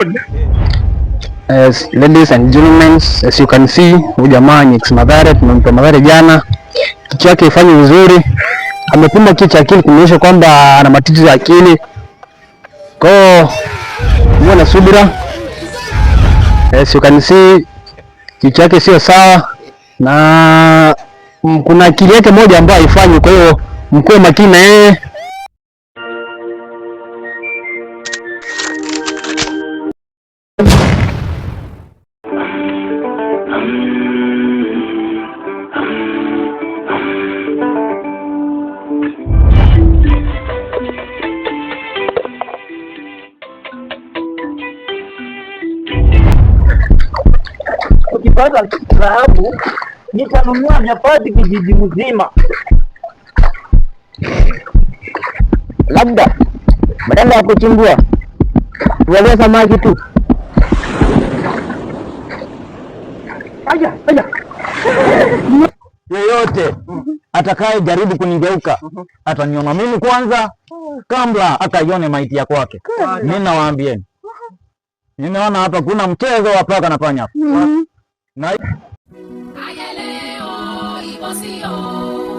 Yes, ladies and gentlemen, as you can see, huyu jamaa ni Madhare, tumemtoa Madhare jana. Kichwa chake ifanye vizuri. Amepima kichwa cha akili kuonyesha kwamba ana matatizo ya akili. Kwa hiyo na subira. As you can see, kichwa chake sio sawa na kuna akili yake moja ambayo haifanyi, kwa hiyo mkuwe makini na yeye. Ukipata dhahabu nitanunua nyapati kijiji mzima. Labda badala ya kuchimbua tuwalie samaki tu. Aya. Yeyote atakaye jaribu kunigeuka ataniona mimi kwanza kabla akaione maiti ya kwake. Mimi nawaambieni, nimeona hapa kuna mchezo wa paka na panya. Na Ayeleo ipo sio